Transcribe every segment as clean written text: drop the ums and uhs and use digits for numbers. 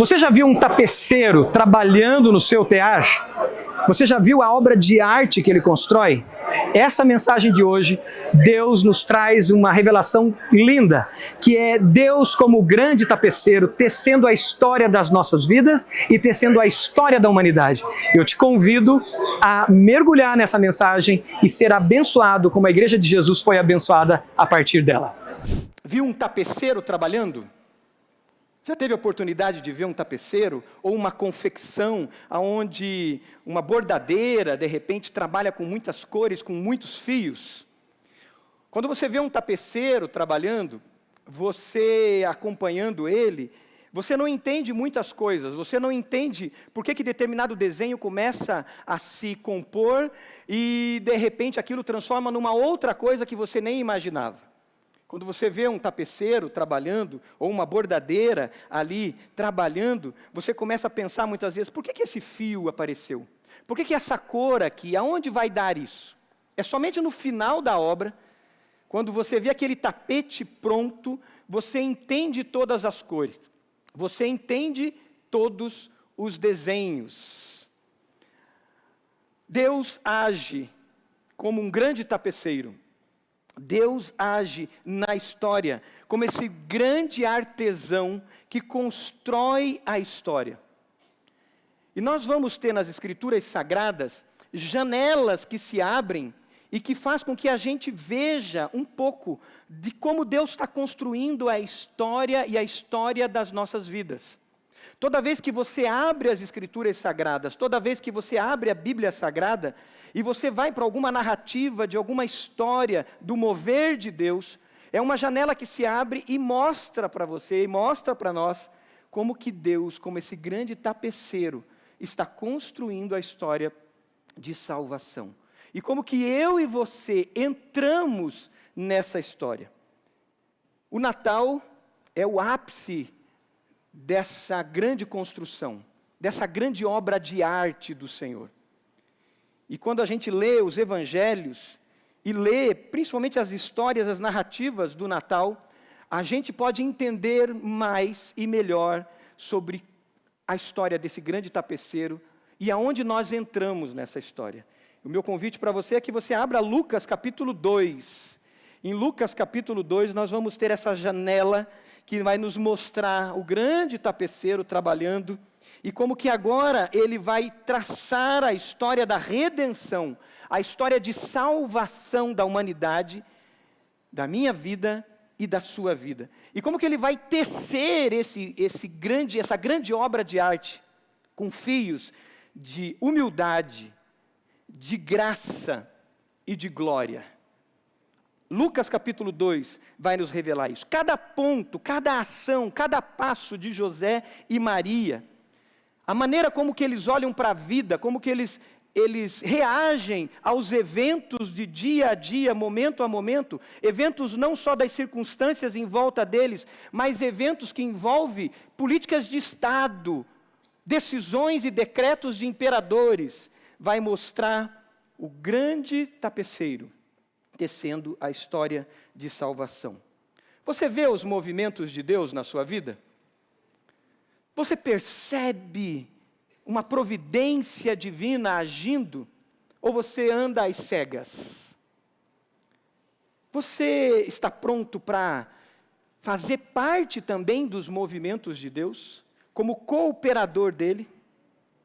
Você já viu um tapeceiro trabalhando no seu tear? Você já viu a obra de arte que ele constrói? Essa mensagem de hoje, Deus nos traz uma revelação linda, que é Deus como o grande tapeceiro, tecendo a história das nossas vidas e tecendo a história da humanidade. Eu te convido a mergulhar nessa mensagem e ser abençoado como a Igreja de Jesus foi abençoada a partir dela. Viu um tapeceiro trabalhando? Já teve a oportunidade de ver um tapeceiro ou uma confecção onde uma bordadeira, de repente, trabalha com muitas cores, com muitos fios? Quando você vê um tapeceiro trabalhando, você acompanhando ele, você não entende muitas coisas, você não entende por que determinado desenho começa a se compor e, de repente, aquilo transforma numa outra coisa que você nem imaginava. Quando você vê um tapeceiro trabalhando, ou uma bordadeira ali trabalhando, você começa a pensar muitas vezes, por que esse fio apareceu? Por que essa cor aqui? Aonde vai dar isso? É somente no final da obra, quando você vê aquele tapete pronto, você entende todas as cores. Você entende todos os desenhos. Deus age como um grande tapeceiro. Deus age na história como esse grande artesão que constrói a história. E nós vamos ter nas Escrituras Sagradas janelas que se abrem e que faz com que a gente veja um pouco de como Deus está construindo a história e a história das nossas vidas. Toda vez que você abre as Escrituras Sagradas, toda vez que você abre a Bíblia Sagrada, e você vai para alguma narrativa de alguma história do mover de Deus, é uma janela que se abre e mostra para você, e mostra para nós, como que Deus, como esse grande tapeceiro, está construindo a história de salvação. E como que eu e você entramos nessa história. O Natal é o ápice dessa grande construção, dessa grande obra de arte do Senhor. E quando a gente lê os evangelhos, e lê principalmente as histórias, as narrativas do Natal, a gente pode entender mais e melhor sobre a história desse grande tapeceiro e aonde nós entramos nessa história. O meu convite para você é que você abra Lucas capítulo 2. Em Lucas capítulo 2 nós vamos ter essa janela que vai nos mostrar o grande tapeceiro trabalhando e como que agora ele vai traçar a história da redenção, a história de salvação da humanidade, da minha vida e da sua vida. E como que ele vai tecer essa grande obra de arte com fios de humildade, de graça e de glória. Lucas capítulo 2 vai nos revelar isso. Cada ponto, cada ação, cada passo de José e Maria, a maneira como que eles olham para a vida, como que eles reagem aos eventos de dia a dia, momento a momento, eventos não só das circunstâncias em volta deles, mas eventos que envolvem políticas de Estado, decisões e decretos de imperadores, vai mostrar o grande tapeceiro tecendo a história de salvação. Você vê os movimentos de Deus na sua vida? Você percebe uma providência divina agindo? Ou você anda às cegas? Você está pronto para fazer parte também dos movimentos de Deus? Como cooperador dele?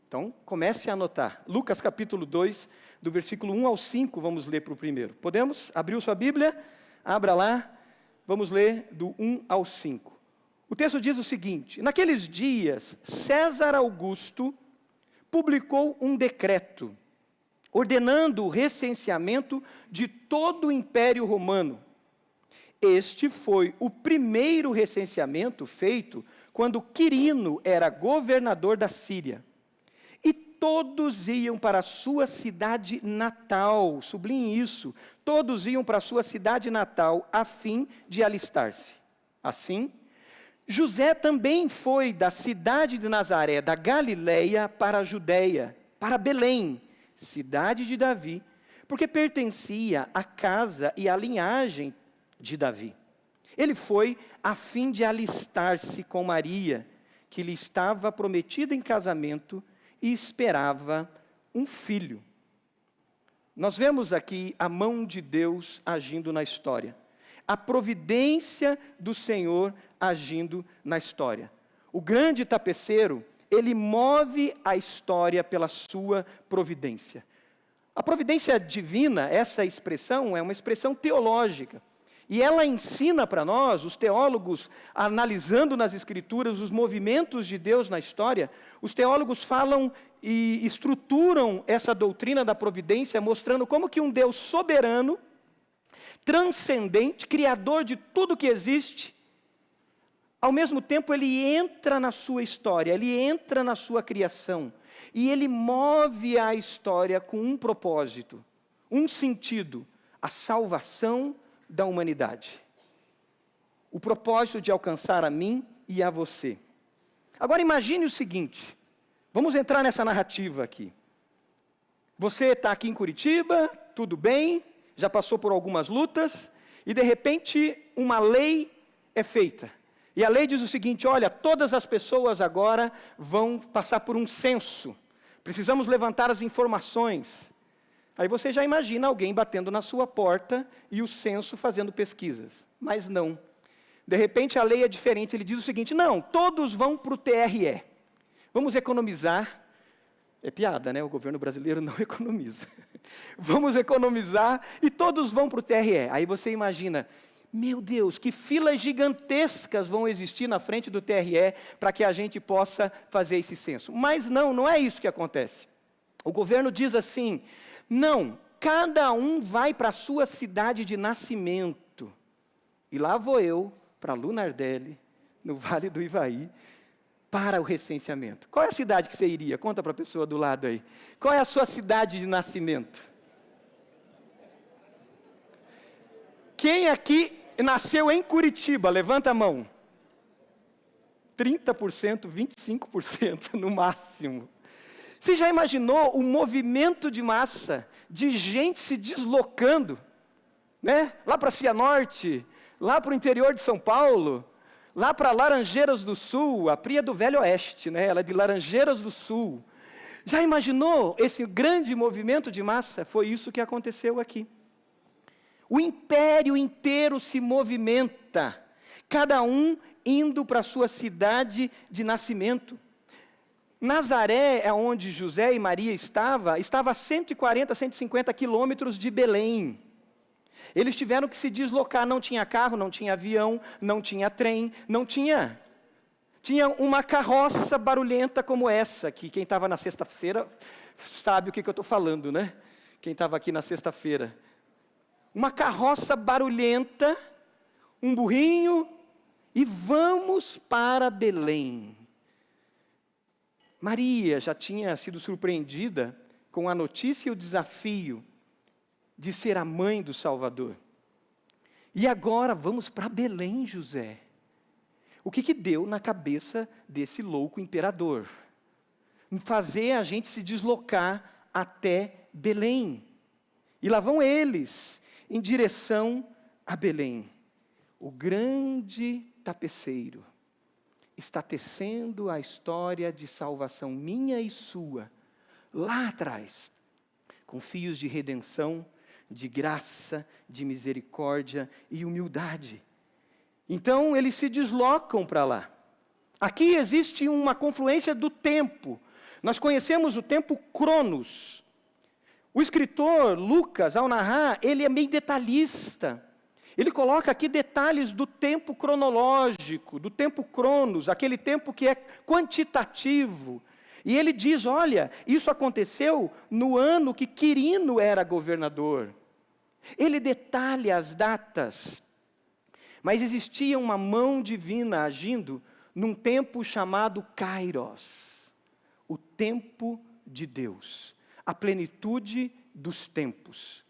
Então, comece a anotar. Lucas capítulo 2, do versículo 1 ao 5, vamos ler para o primeiro. Podemos? Abriu sua Bíblia? Abra lá. Vamos ler do 1 ao 5. O texto diz o seguinte: naqueles dias, César Augusto publicou um decreto, ordenando o recenseamento de todo o Império Romano. Este foi o primeiro recenseamento feito quando Quirino era governador da Síria. E todos iam para a sua cidade natal, sublinhe isso, todos iam para a sua cidade natal a fim de alistar-se. Assim, José também foi da cidade de Nazaré, da Galileia, para a Judeia, para Belém, cidade de Davi, porque pertencia à casa e à linhagem de Davi. Ele foi a fim de alistar-se com Maria, que lhe estava prometida em casamento e esperava um filho. Nós vemos aqui a mão de Deus agindo na história. A providência do Senhor agindo na história. O grande tapeceiro, ele move a história pela sua providência. A providência divina, essa expressão, é uma expressão teológica. E ela ensina para nós, os teólogos, analisando nas Escrituras os movimentos de Deus na história, os teólogos falam e estruturam essa doutrina da providência, mostrando como que um Deus soberano, transcendente, criador de tudo que existe, ao mesmo tempo ele entra na sua história, ele entra na sua criação, e ele move a história com um propósito, um sentido, a salvação da humanidade. O propósito de alcançar a mim e a você. Agora imagine o seguinte, vamos entrar nessa narrativa aqui. Você está aqui em Curitiba, tudo bem, já passou por algumas lutas, e de repente uma lei é feita. E a lei diz o seguinte, olha, todas as pessoas agora vão passar por um censo. Precisamos levantar as informações. Aí você já imagina alguém batendo na sua porta e o censo fazendo pesquisas. Mas não. De repente a lei é diferente, ele diz o seguinte, não, todos vão para o TRE. Vamos economizar. É piada, né? O governo brasileiro não economiza. Vamos economizar e todos vão para o TRE. Aí você imagina, meu Deus, que filas gigantescas vão existir na frente do TRE para que a gente possa fazer esse censo. Mas não é isso que acontece. O governo diz assim, não, cada um vai para a sua cidade de nascimento. E lá vou eu, para Lunardelli, no Vale do Ivaí, para o recenseamento. Qual é a cidade que você iria? Conta para a pessoa do lado aí. Qual é a sua cidade de nascimento? Quem aqui nasceu em Curitiba? Levanta a mão. 30%, 25% no máximo. Você já imaginou o movimento de massa, de gente se deslocando, né? Lá para Cianorte, lá para o interior de São Paulo, lá para Laranjeiras do Sul, a Pria do Velho Oeste, né? Ela é de Laranjeiras do Sul. Já imaginou esse grande movimento de massa? Foi isso que aconteceu aqui. O império inteiro se movimenta, cada um indo para a sua cidade de nascimento. Nazaré, é onde José e Maria estava a 140, 150 quilômetros de Belém. Eles tiveram que se deslocar, não tinha carro, não tinha avião, não tinha trem, não tinha. Tinha uma carroça barulhenta como essa, que quem estava na sexta-feira sabe o que eu estou falando, né? Quem estava aqui na sexta-feira. Uma carroça barulhenta, um burrinho, e vamos para Belém. Maria já tinha sido surpreendida com a notícia e o desafio de ser a mãe do Salvador. E agora vamos para Belém, José. O que deu na cabeça desse louco imperador? Fazer a gente se deslocar até Belém. E lá vão eles, em direção a Belém. O grande tapeceiro está tecendo a história de salvação minha e sua, lá atrás, com fios de redenção, de graça, de misericórdia e humildade. Então, eles se deslocam para lá. Aqui existe uma confluência do tempo. Nós conhecemos o tempo Cronos. O escritor Lucas, ao narrar, ele é meio detalhista. Ele coloca aqui detalhes do tempo cronológico, do tempo Cronos, aquele tempo que é quantitativo. E ele diz, olha, isso aconteceu no ano que Quirino era governador. Ele detalha as datas. Mas existia uma mão divina agindo num tempo chamado Kairos, o tempo de Deus, a plenitude dos tempos.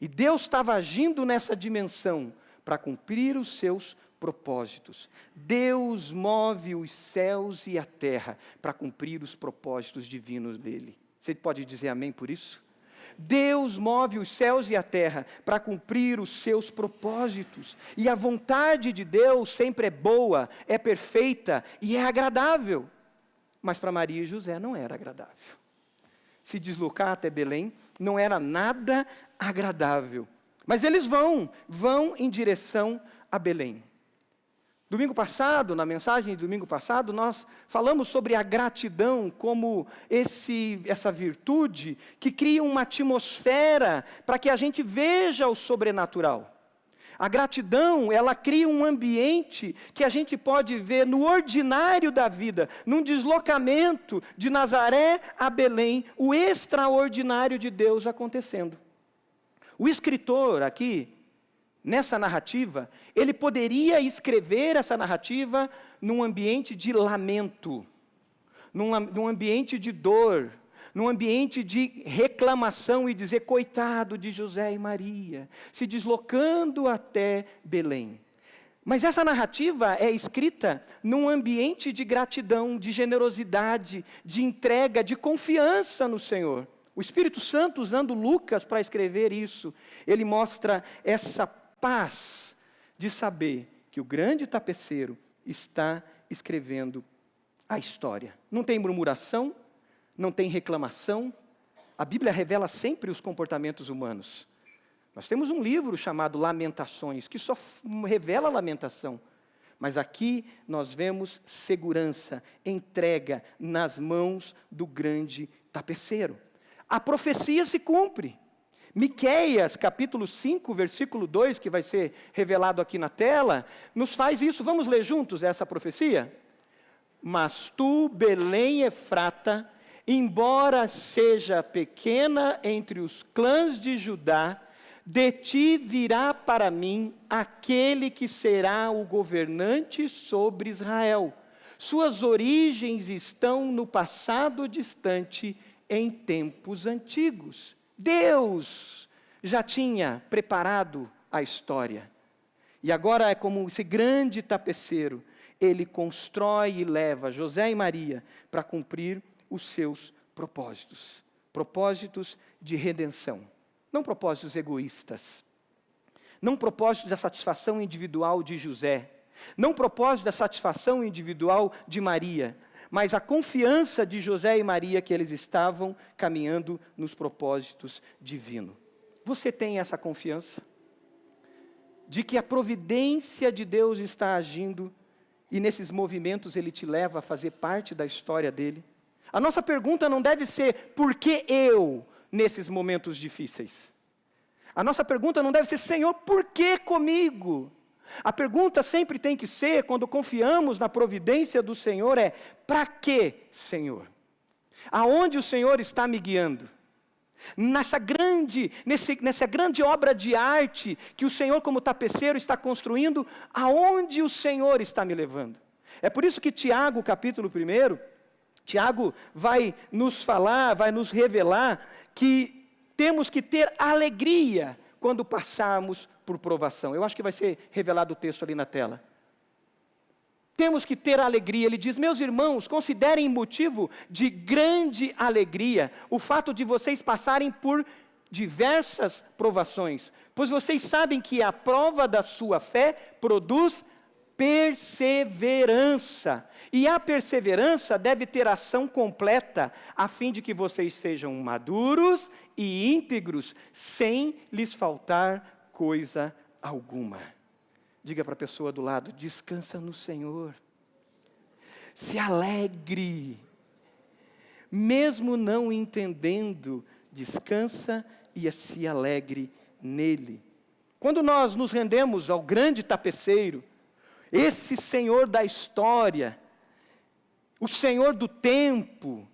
E Deus estava agindo nessa dimensão para cumprir os seus propósitos. Deus move os céus e a terra para cumprir os propósitos divinos dele. Você pode dizer amém por isso? Deus move os céus e a terra para cumprir os seus propósitos. E a vontade de Deus sempre é boa, é perfeita e é agradável. Mas para Maria e José não era agradável. Se deslocar até Belém não era nada agradável. Mas eles vão em direção a Belém. Domingo passado, na mensagem de domingo passado, nós falamos sobre a gratidão como essa virtude que cria uma atmosfera para que a gente veja o sobrenatural. A gratidão, ela cria um ambiente que a gente pode ver no ordinário da vida, num deslocamento de Nazaré a Belém, o extraordinário de Deus acontecendo. O escritor aqui, nessa narrativa, ele poderia escrever essa narrativa num ambiente de lamento, num ambiente de dor, num ambiente de reclamação e dizer, coitado de José e Maria, se deslocando até Belém. Mas essa narrativa é escrita num ambiente de gratidão, de generosidade, de entrega, de confiança no Senhor. O Espírito Santo, usando Lucas para escrever isso, ele mostra essa paz de saber que o grande tapeceiro está escrevendo a história. Não tem murmuração, não tem reclamação. A Bíblia revela sempre os comportamentos humanos. Nós temos um livro chamado Lamentações, que só revela a lamentação. Mas aqui nós vemos segurança, entrega nas mãos do grande tapeceiro. A profecia se cumpre. Miqueias, capítulo 5, versículo 2, que vai ser revelado aqui na tela, nos faz isso. Vamos ler juntos essa profecia? Mas tu, Belém Efrata, embora seja pequena entre os clãs de Judá, de ti virá para mim aquele que será o governante sobre Israel. Suas origens estão no passado distante, em tempos antigos. Deus já tinha preparado a história. E agora é como esse grande tapeceiro, ele constrói e leva José e Maria para cumprir os seus propósitos. Propósitos de redenção. Não propósitos egoístas. Não propósitos da satisfação individual de José. Não propósito da satisfação individual de Maria. Mas a confiança de José e Maria que eles estavam caminhando nos propósitos divinos. Você tem essa confiança? De que a providência de Deus está agindo e nesses movimentos Ele te leva a fazer parte da história dEle? A nossa pergunta não deve ser, por que eu nesses momentos difíceis? A nossa pergunta não deve ser, Senhor, por que comigo? A pergunta sempre tem que ser, quando confiamos na providência do Senhor, é, para quê, Senhor? Aonde o Senhor está me guiando? Nessa grande obra de arte que o Senhor, como tapeceiro, está construindo, aonde o Senhor está me levando? É por isso que Tiago, capítulo 1, Tiago vai nos falar, vai nos revelar que temos que ter alegria quando passarmos por provação. Eu acho que vai ser revelado o texto ali na tela. Temos que ter alegria. Ele diz, meus irmãos, considerem motivo de grande alegria o fato de vocês passarem por diversas provações, pois vocês sabem que a prova da sua fé produz perseverança. E a perseverança deve ter ação completa, a fim de que vocês sejam maduros e íntegros, sem lhes faltar coisa alguma. Diga para a pessoa do lado, descansa no Senhor. Se alegre. Mesmo não entendendo, descansa e se alegre nele. Quando nós nos rendemos ao grande tapeceiro, esse Senhor da história, o Senhor do tempo,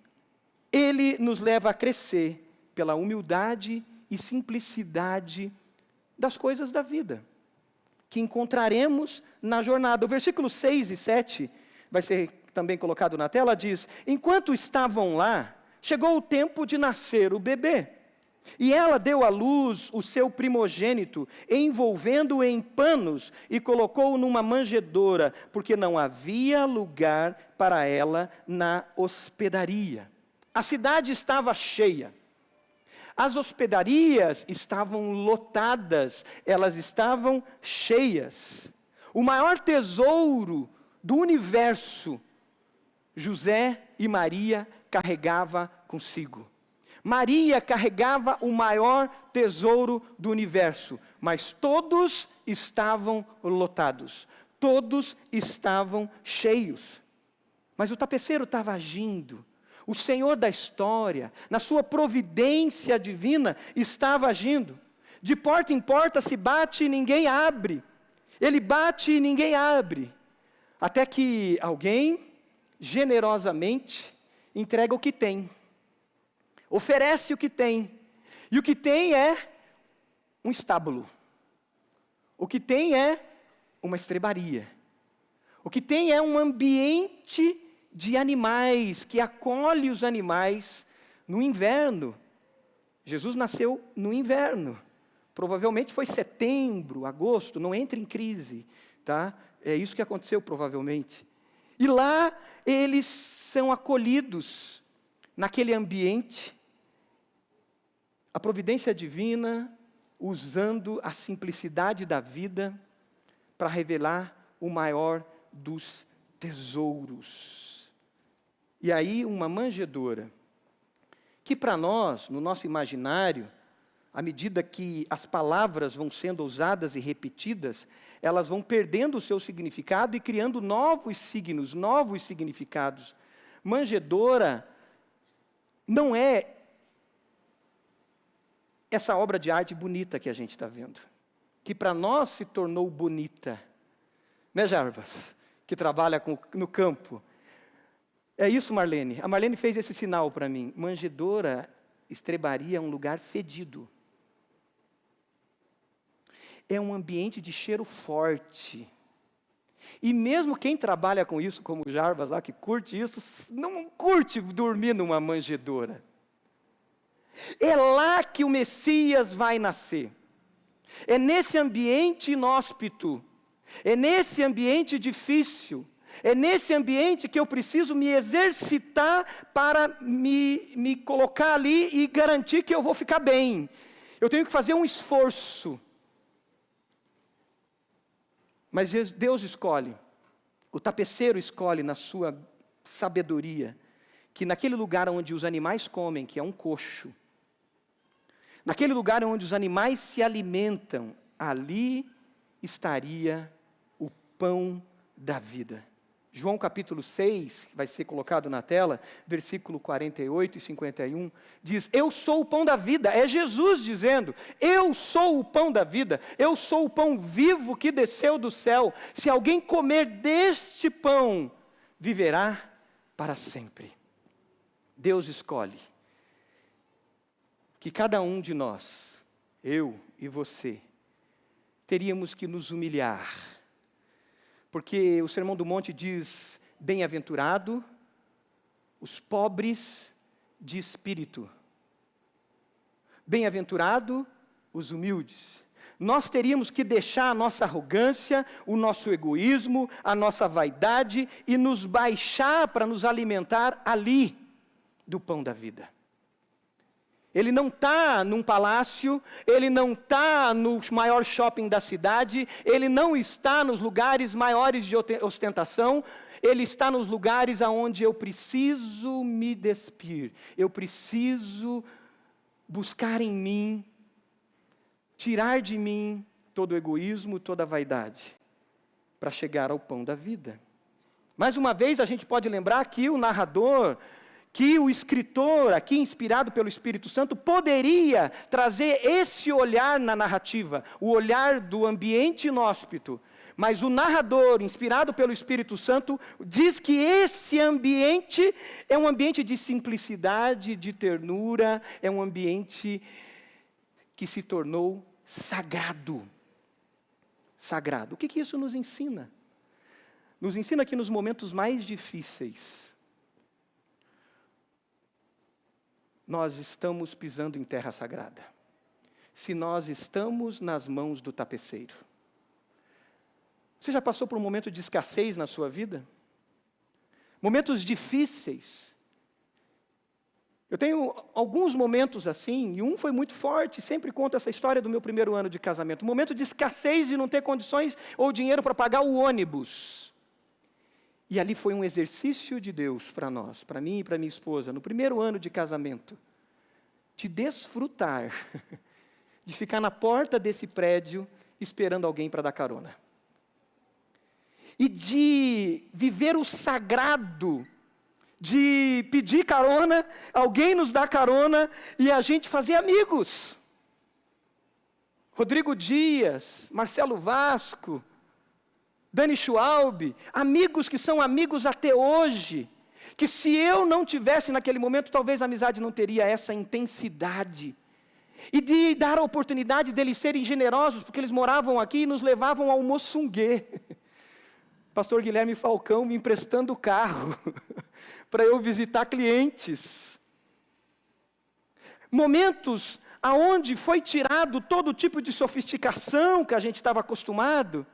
Ele nos leva a crescer pela humildade e simplicidade das coisas da vida, que encontraremos na jornada. O versículo 6 e 7, vai ser também colocado na tela, diz, enquanto estavam lá, chegou o tempo de nascer o bebê. E ela deu à luz o seu primogênito, envolvendo-o em panos e colocou-o numa manjedoura, porque não havia lugar para ela na hospedaria. A cidade estava cheia. As hospedarias estavam lotadas, elas estavam cheias. O maior tesouro do universo, José e Maria carregava consigo. Maria carregava o maior tesouro do universo, mas todos estavam lotados, todos estavam cheios. Mas o tapeceiro estava agindo. O Senhor da história, na sua providência divina, estava agindo. De porta em porta se bate e ninguém abre. Ele bate e ninguém abre. Até que alguém, generosamente, entrega o que tem. Oferece o que tem. E o que tem é um estábulo. O que tem é uma estrebaria. O que tem é um ambiente de animais, que acolhe os animais no inverno. Jesus nasceu no inverno. Provavelmente foi setembro, agosto, não entre em crise, tá? É isso que aconteceu provavelmente. E lá eles são acolhidos naquele ambiente. A providência divina usando a simplicidade da vida para revelar o maior dos tesouros. E aí uma manjedoura, que para nós, no nosso imaginário, à medida que as palavras vão sendo usadas e repetidas, elas vão perdendo o seu significado e criando novos signos, novos significados. Manjedoura não é essa obra de arte bonita que a gente está vendo, que para nós se tornou bonita. Né, Jarbas? Que trabalha no campo. É isso, Marlene. A Marlene fez esse sinal para mim. Manjedoura, estrebaria é um lugar fedido. É um ambiente de cheiro forte. E mesmo quem trabalha com isso, como o Jarbas lá, que curte isso, não curte dormir numa manjedoura. É lá que o Messias vai nascer. É nesse ambiente inóspito. É nesse ambiente difícil. É nesse ambiente que eu preciso me exercitar para me colocar ali e garantir que eu vou ficar bem. Eu tenho que fazer um esforço. Mas Deus escolhe, o tapeceiro escolhe na sua sabedoria, que naquele lugar onde os animais comem, que é um coxo, naquele lugar onde os animais se alimentam, ali estaria o pão da vida. João capítulo 6, que vai ser colocado na tela, versículo 48 e 51, diz: eu sou o pão da vida. É Jesus dizendo: eu sou o pão da vida, eu sou o pão vivo que desceu do céu. Se alguém comer deste pão, viverá para sempre. Deus escolhe que cada um de nós, eu e você, teríamos que nos humilhar. Porque o Sermão do Monte diz: bem-aventurado os pobres de espírito. Bem-aventurado os humildes. Nós teríamos que deixar a nossa arrogância, o nosso egoísmo, a nossa vaidade e nos baixar para nos alimentar ali do pão da vida. Ele não está num palácio, ele não está no maior shopping da cidade, ele não está nos lugares maiores de ostentação, ele está nos lugares aonde eu preciso me despir, eu preciso buscar em mim, tirar de mim todo o egoísmo, toda a vaidade, para chegar ao pão da vida. Mais uma vez a gente pode lembrar que o narrador, que o escritor, aqui inspirado pelo Espírito Santo, poderia trazer esse olhar na narrativa, o olhar do ambiente inóspito. Mas o narrador, inspirado pelo Espírito Santo, diz que esse ambiente é um ambiente de simplicidade, de ternura, é um ambiente que se tornou sagrado. Sagrado. O que isso nos ensina? Nos ensina que nos momentos mais difíceis, nós estamos pisando em terra sagrada. Se nós estamos nas mãos do tapeceiro. Você já passou por um momento de escassez na sua vida? Momentos difíceis. Eu tenho alguns momentos assim, e um foi muito forte, sempre conto essa história do meu primeiro ano de casamento. Um momento de escassez de não ter condições ou dinheiro para pagar o ônibus. E ali foi um exercício de Deus para nós, para mim e para minha esposa, no primeiro ano de casamento, de desfrutar, de ficar na porta desse prédio esperando alguém para dar carona. E de viver o sagrado de pedir carona, alguém nos dá carona e a gente fazer amigos. Rodrigo Dias, Marcelo Vasco, Dani Schwalbe, amigos que são amigos até hoje, que se eu não tivesse naquele momento, talvez a amizade não teria essa intensidade. E de dar a oportunidade deles serem generosos, porque eles moravam aqui e nos levavam ao Moçunguê. Pastor Guilherme Falcão me emprestando o carro para eu visitar clientes. Momentos aonde foi tirado todo tipo de sofisticação que a gente estava acostumado,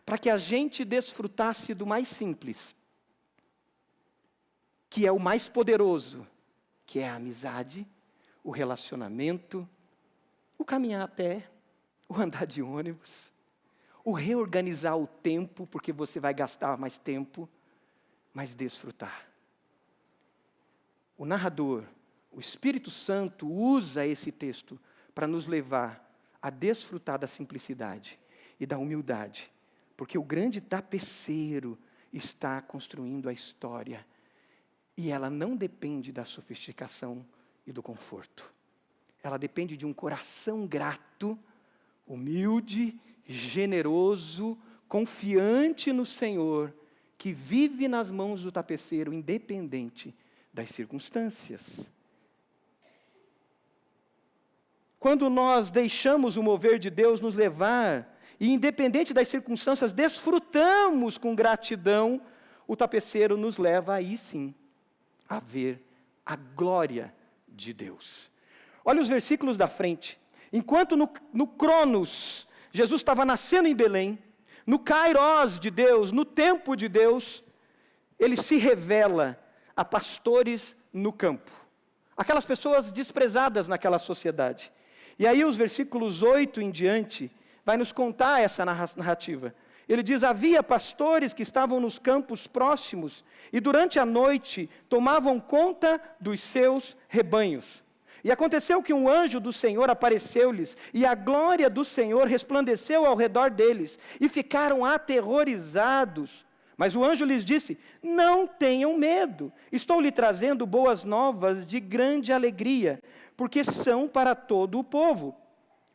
para que a gente desfrutasse do mais simples, que é o mais poderoso, que é a amizade, o relacionamento, o caminhar a pé, o andar de ônibus, o reorganizar o tempo, porque você vai gastar mais tempo, mas desfrutar. O narrador, o Espírito Santo, usa esse texto para nos levar a desfrutar da simplicidade e da humildade, porque o grande tapeceiro está construindo a história, e ela não depende da sofisticação e do conforto. Ela depende de um coração grato, humilde, generoso, confiante no Senhor, que vive nas mãos do tapeceiro, independente das circunstâncias. Quando nós deixamos o mover de Deus nos levar, e independente das circunstâncias, desfrutamos com gratidão, o tapeceiro nos leva aí sim a ver a glória de Deus. Olha os versículos da frente. Enquanto no Cronos, Jesus estava nascendo em Belém, no Kairos de Deus, no tempo de Deus, ele se revela a pastores no campo. Aquelas pessoas desprezadas naquela sociedade. E aí os versículos 8 em diante, vai nos contar essa narrativa. Ele diz: havia pastores que estavam nos campos próximos, e durante a noite tomavam conta dos seus rebanhos. E aconteceu que um anjo do Senhor apareceu-lhes, e a glória do Senhor resplandeceu ao redor deles, e ficaram aterrorizados. Mas o anjo lhes disse: não tenham medo, estou lhe trazendo boas novas de grande alegria, porque são para todo o povo.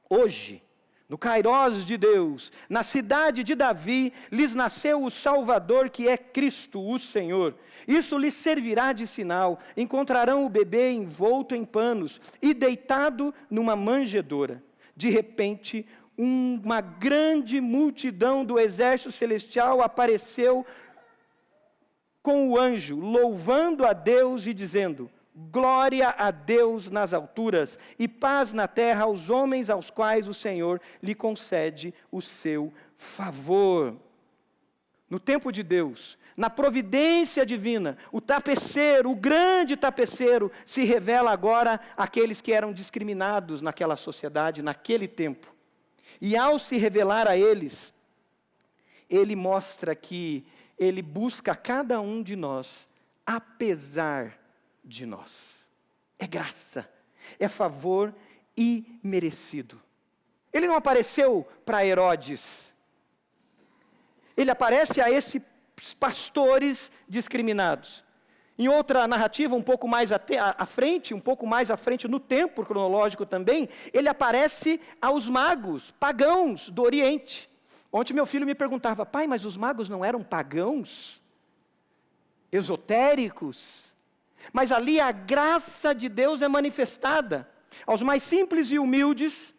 Hoje, no Kairos de Deus, na cidade de Davi, lhes nasceu o Salvador, que é Cristo, o Senhor. Isso lhes servirá de sinal: encontrarão o bebê envolto em panos e deitado numa manjedoura. De repente, uma grande multidão do exército celestial apareceu com o anjo, louvando a Deus e dizendo: glória a Deus nas alturas e paz na terra aos homens aos quais o Senhor lhe concede o seu favor. No tempo de Deus, na providência divina, o tapeceiro, o grande tapeceiro, se revela agora àqueles que eram discriminados naquela sociedade, naquele tempo. E ao se revelar a eles, ele mostra que ele busca cada um de nós, apesar de nós. É graça, é favor imerecido. Ele não apareceu para Herodes. Ele aparece a esses pastores discriminados. Em outra narrativa, um pouco mais à frente, um pouco mais à frente no tempo cronológico também, ele aparece aos magos, pagãos do Oriente. Ontem meu filho me perguntava: pai, mas os magos não eram pagãos? Esotéricos? Mas ali a graça de Deus é manifestada aos mais simples e humildes,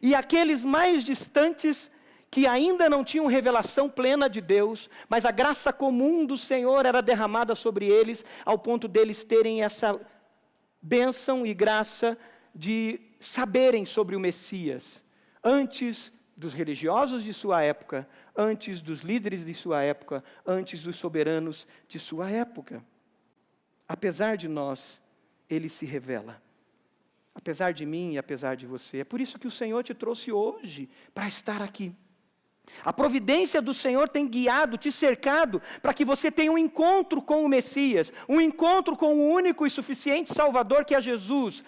e aqueles mais distantes que ainda não tinham revelação plena de Deus, mas a graça comum do Senhor era derramada sobre eles, ao ponto deles terem essa bênção e graça de saberem sobre o Messias, antes dos religiosos de sua época, antes dos líderes de sua época, antes dos soberanos de sua época. Apesar de nós, Ele se revela. Apesar de mim e apesar de você. É por isso que o Senhor te trouxe hoje para estar aqui. A providência do Senhor tem guiado, te cercado, para que você tenha um encontro com o Messias, um encontro com o único e suficiente Salvador que é Jesus.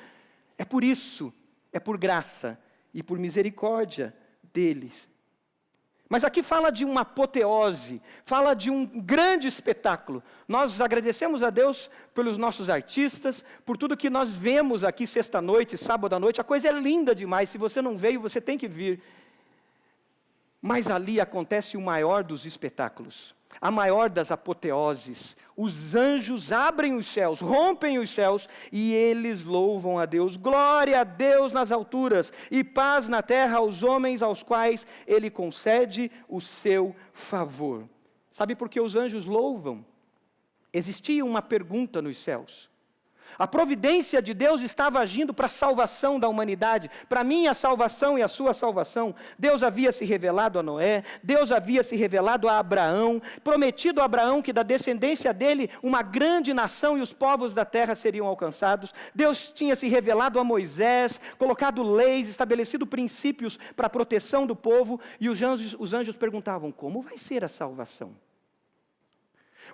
É por isso, é por graça e por misericórdia deles. Mas aqui fala de uma apoteose, fala de um grande espetáculo. Nós agradecemos a Deus pelos nossos artistas, por tudo que nós vemos aqui sexta-noite, sábado à noite. A coisa é linda demais, se você não veio, você tem que vir. Mas ali acontece o maior dos espetáculos, a maior das apoteoses. Os anjos abrem os céus, rompem os céus e eles louvam a Deus. Glória a Deus nas alturas e paz na terra aos homens aos quais Ele concede o seu favor. Sabe por que os anjos louvam? Existia uma pergunta nos céus. A providência de Deus estava agindo para a salvação da humanidade, para a minha salvação e a sua salvação. Deus havia se revelado a Noé, Deus havia se revelado a Abraão, prometido a Abraão que da descendência dele uma grande nação e os povos da terra seriam alcançados. Deus tinha se revelado a Moisés, colocado leis, estabelecido princípios para a proteção do povo, e os anjos perguntavam, como vai ser a salvação?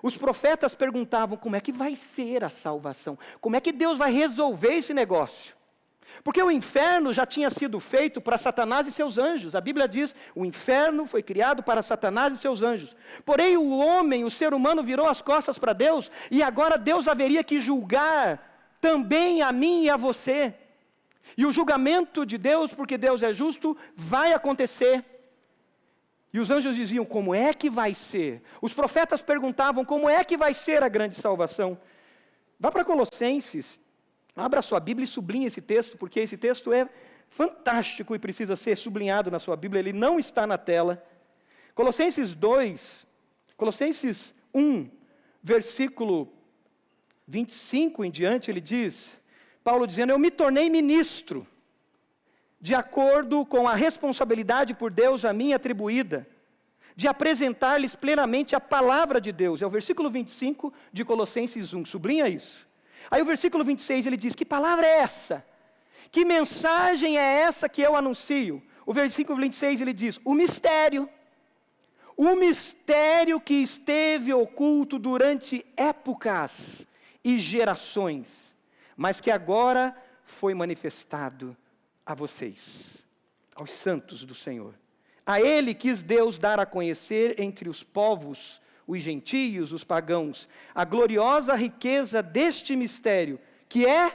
Os profetas perguntavam, como é que vai ser a salvação? Como é que Deus vai resolver esse negócio? Porque o inferno já tinha sido feito para Satanás e seus anjos. A Bíblia diz, o inferno foi criado para Satanás e seus anjos. Porém o homem, o ser humano virou as costas para Deus, e agora Deus haveria que julgar também a mim e a você. E o julgamento de Deus, porque Deus é justo, vai acontecer. E os anjos diziam, como é que vai ser? Os profetas perguntavam, como é que vai ser a grande salvação? Vá para Colossenses, abra a sua Bíblia e sublinhe esse texto, porque esse texto é fantástico e precisa ser sublinhado na sua Bíblia, ele não está na tela. Colossenses 1, versículo 25 em diante, ele diz, Paulo dizendo, eu me tornei ministro, de acordo com a responsabilidade por Deus a mim atribuída, de apresentar-lhes plenamente a palavra de Deus. É o versículo 25 de Colossenses 1, sublinha isso. Aí o versículo 26 ele diz, que palavra é essa? Que mensagem é essa que eu anuncio? O versículo 26 ele diz, o mistério que esteve oculto durante épocas e gerações, mas que agora foi manifestado a vocês, aos santos do Senhor. A Ele quis Deus dar a conhecer entre os povos, os gentios, os pagãos, a gloriosa riqueza deste mistério, que é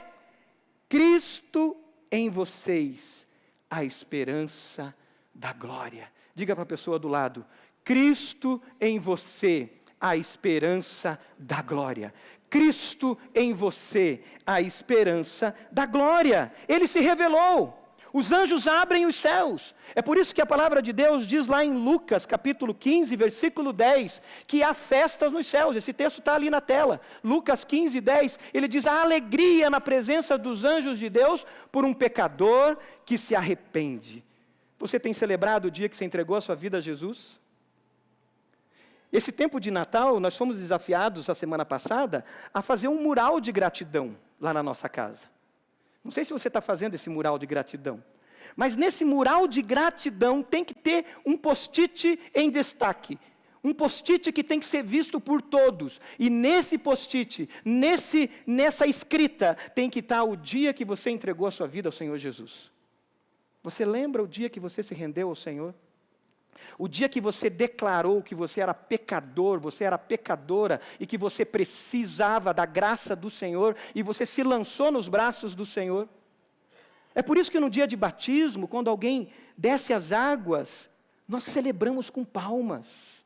Cristo em vocês, a esperança da glória. Diga para a pessoa do lado, Cristo em você, a esperança da glória. Cristo em você, a esperança da glória. Ele se revelou. Os anjos abrem os céus. É por isso que a palavra de Deus diz lá em Lucas, capítulo 15, versículo 10, que há festas nos céus. Esse texto está ali na tela. Lucas 15, 10, ele diz, há alegria na presença dos anjos de Deus por um pecador que se arrepende. Você tem celebrado o dia que você entregou a sua vida a Jesus? Esse tempo de Natal, nós fomos desafiados a semana passada a fazer um mural de gratidão lá na nossa casa. Não sei se você está fazendo esse mural de gratidão, mas nesse mural de gratidão tem que ter um post-it em destaque. Um post-it que tem que ser visto por todos. E nesse post-it, nessa escrita, tem que estar o dia que você entregou a sua vida ao Senhor Jesus. Você lembra o dia que você se rendeu ao Senhor? O dia que você declarou que você era pecador, você era pecadora e que você precisava da graça do Senhor e você se lançou nos braços do Senhor. É por isso que no dia de batismo, quando alguém desce as águas, nós celebramos com palmas.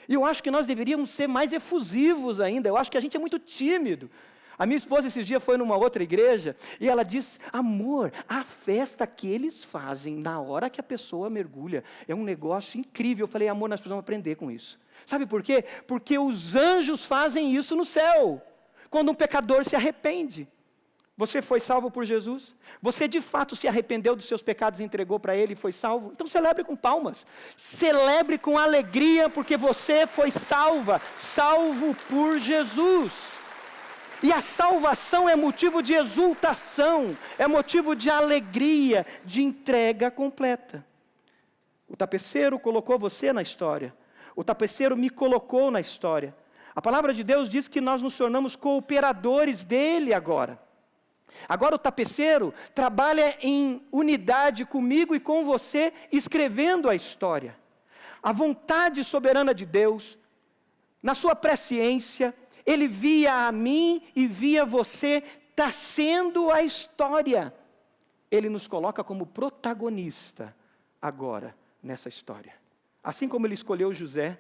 E eu acho que nós deveríamos ser mais efusivos ainda, eu acho que a gente é muito tímido. A minha esposa esses dias foi numa outra igreja e ela disse, amor, a festa que eles fazem na hora que a pessoa mergulha é um negócio incrível. Eu falei, amor, nós precisamos aprender com isso. Sabe por quê? Porque os anjos fazem isso no céu, quando um pecador se arrepende. Você foi salvo por Jesus? Você de fato se arrependeu dos seus pecados e entregou para Ele e foi salvo? Então celebre com palmas, celebre com alegria porque você foi salvo por Jesus. E a salvação é motivo de exultação, é motivo de alegria, de entrega completa. O tapeceiro colocou você na história. O tapeceiro me colocou na história. A palavra de Deus diz que nós nos tornamos cooperadores dele agora. Agora o tapeceiro trabalha em unidade comigo e com você, escrevendo a história. A vontade soberana de Deus, na sua presciência, Ele via a mim e via você, tecendo a história. Ele nos coloca como protagonista agora nessa história. Assim como Ele escolheu José,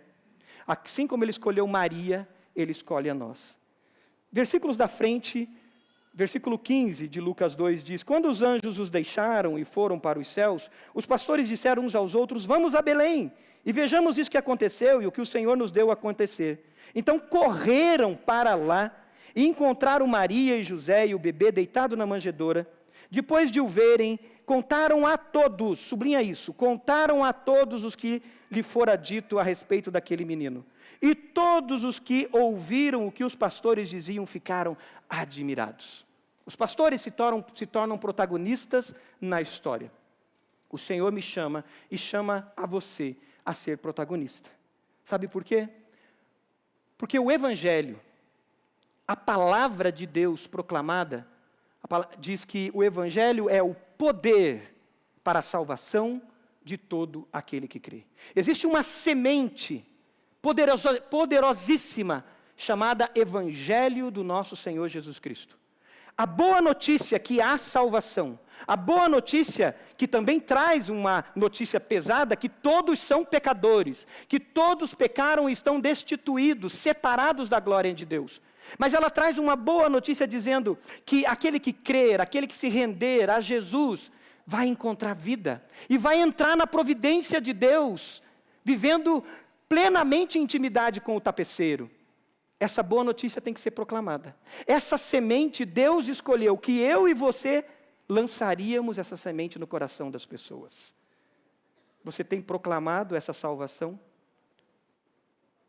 assim como Ele escolheu Maria, Ele escolhe a nós. Versículos da frente, versículo 15 de Lucas 2 diz: quando os anjos os deixaram e foram para os céus, os pastores disseram uns aos outros: vamos a Belém e vejamos isso que aconteceu e o que o Senhor nos deu a acontecer. Então correram para lá e encontraram Maria e José e o bebê deitado na manjedoura. Depois de o verem, contaram a todos, sublinha isso, contaram a todos os que lhe fora dito a respeito daquele menino. E todos os que ouviram o que os pastores diziam ficaram admirados. Os pastores se tornam protagonistas na história. O Senhor me chama e chama a você a ser protagonista. Sabe por quê? Porque o Evangelho, a palavra de Deus proclamada, diz que o Evangelho é o poder para a salvação de todo aquele que crê. Existe uma semente poderosíssima chamada Evangelho do nosso Senhor Jesus Cristo. A boa notícia que há salvação, a boa notícia que também traz uma notícia pesada, que todos são pecadores, que todos pecaram e estão destituídos, separados da glória de Deus. Mas ela traz uma boa notícia dizendo que aquele que crer, aquele que se render a Jesus, vai encontrar vida e vai entrar na providência de Deus, vivendo plenamente em intimidade com o tapeceiro. Essa boa notícia tem que ser proclamada. Essa semente Deus escolheu que eu e você lançaríamos essa semente no coração das pessoas. Você tem proclamado essa salvação?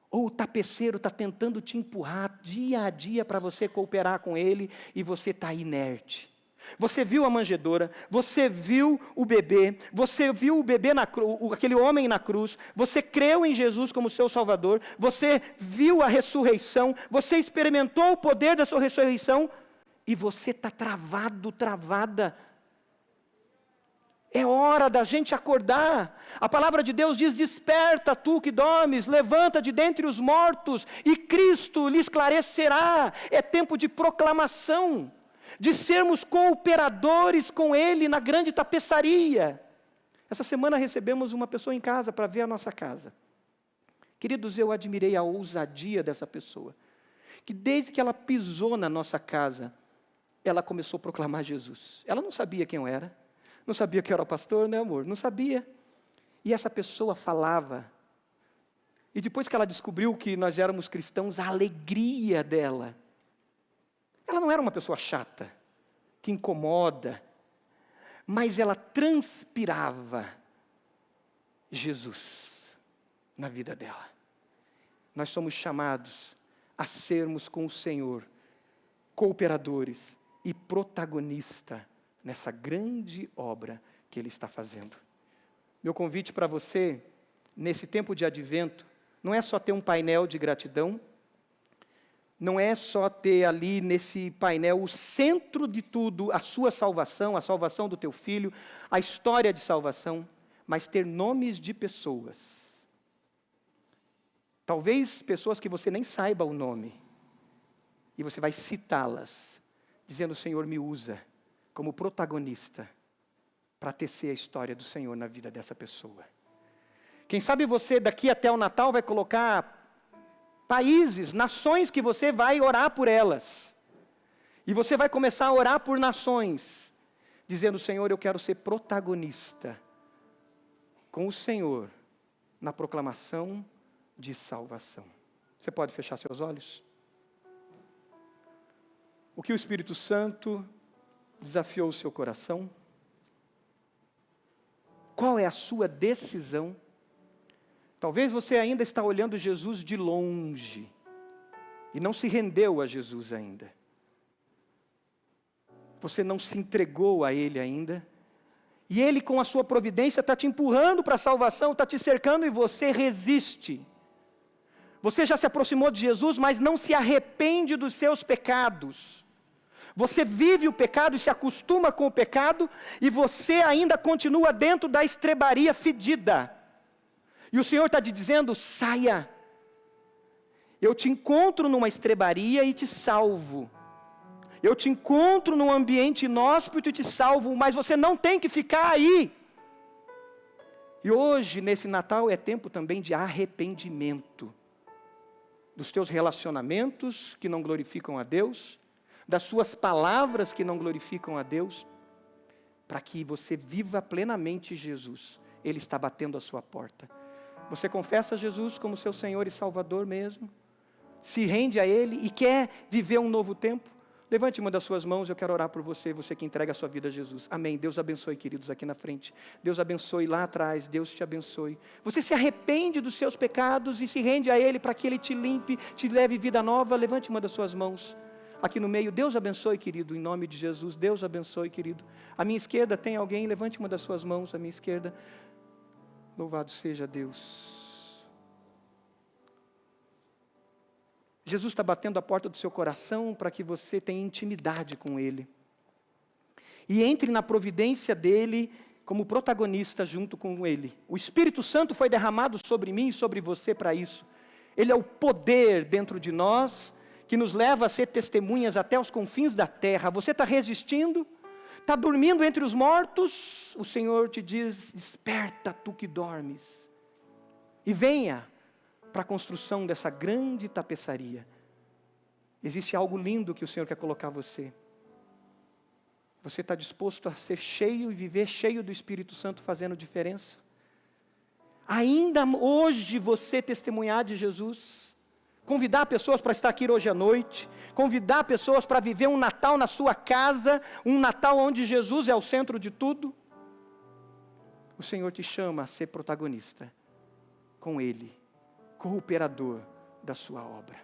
Ou o tapeceiro está tentando te empurrar dia a dia para você cooperar com ele e você está inerte? Você viu a manjedoura, você viu o bebê aquele homem na cruz, você creu em Jesus como seu Salvador, você viu a ressurreição, você experimentou o poder da sua ressurreição, e você está travada. É hora da gente acordar. A palavra de Deus diz: desperta tu que dormes, levanta de dentre os mortos, e Cristo lhe esclarecerá. É tempo de proclamação, de sermos cooperadores com Ele na grande tapeçaria. Essa semana recebemos uma pessoa em casa para ver a nossa casa. Queridos, eu admirei a ousadia dessa pessoa, que desde que ela pisou na nossa casa, ela começou a proclamar Jesus. Ela não sabia quem eu era, não sabia que eu era o pastor, né, amor? Não sabia. E essa pessoa falava. E depois que ela descobriu que nós éramos cristãos, a alegria dela. Ela não era uma pessoa chata, que incomoda, mas ela transpirava Jesus na vida dela. Nós somos chamados a sermos com o Senhor cooperadores e protagonista nessa grande obra que Ele está fazendo. Meu convite para você, nesse tempo de advento, não é só ter um painel de gratidão, não é só ter ali nesse painel o centro de tudo, a sua salvação, a salvação do teu filho, a história de salvação, mas ter nomes de pessoas. Talvez pessoas que você nem saiba o nome, e você vai citá-las, dizendo: o Senhor me usa como protagonista para tecer a história do Senhor na vida dessa pessoa. Quem sabe você daqui até o Natal vai colocar países, nações que você vai orar por elas. E você vai começar a orar por nações, dizendo: Senhor, eu quero ser protagonista com o Senhor na proclamação de salvação. Você pode fechar seus olhos? O que o Espírito Santo desafiou o seu coração? Qual é a sua decisão? Talvez você ainda está olhando Jesus de longe e não se rendeu a Jesus ainda. Você não se entregou a Ele ainda. E Ele, com a sua providência, está te empurrando para a salvação, está te cercando e você resiste. Você já se aproximou de Jesus, mas não se arrepende dos seus pecados. Você vive o pecado e se acostuma com o pecado, e você ainda continua dentro da estrebaria fedida. E o Senhor está te dizendo, saia. Eu te encontro numa estrebaria e te salvo. Eu te encontro num ambiente inóspito e te salvo, mas você não tem que ficar aí. E hoje, nesse Natal, é tempo também de arrependimento. Dos teus relacionamentos que não glorificam a Deus, das suas palavras que não glorificam a Deus, para que você viva plenamente Jesus. Ele está batendo a sua porta. Você confessa Jesus como seu Senhor e Salvador mesmo? Se rende a Ele e quer viver um novo tempo? Levante uma das suas mãos, eu quero orar por você, você que entrega a sua vida a Jesus. Amém. Deus abençoe, queridos, aqui na frente. Deus abençoe lá atrás, Deus te abençoe. Você se arrepende dos seus pecados e se rende a Ele para que Ele te limpe, te leve vida nova. Levante uma das suas mãos. Aqui no meio, Deus abençoe, querido, em nome de Jesus. Deus abençoe, querido. À minha esquerda tem alguém? Levante uma das suas mãos, à minha esquerda. Louvado seja Deus. Jesus está batendo a porta do seu coração para que você tenha intimidade com Ele. E entre na providência dEle como protagonista junto com Ele. O Espírito Santo foi derramado sobre mim e sobre você para isso. Ele é o poder dentro de nós que nos leva a ser testemunhas até os confins da terra. Você está resistindo? Está dormindo entre os mortos? O Senhor te diz, desperta tu que dormes. E venha para a construção dessa grande tapeçaria. Existe algo lindo que o Senhor quer colocar você. Você está disposto a ser cheio e viver cheio do Espírito Santo fazendo diferença? Ainda hoje você testemunhar de Jesus? Convidar pessoas para estar aqui hoje à noite? Convidar pessoas para viver um Natal na sua casa? Um Natal onde Jesus é o centro de tudo? O Senhor te chama a ser protagonista com Ele. Cooperador da sua obra.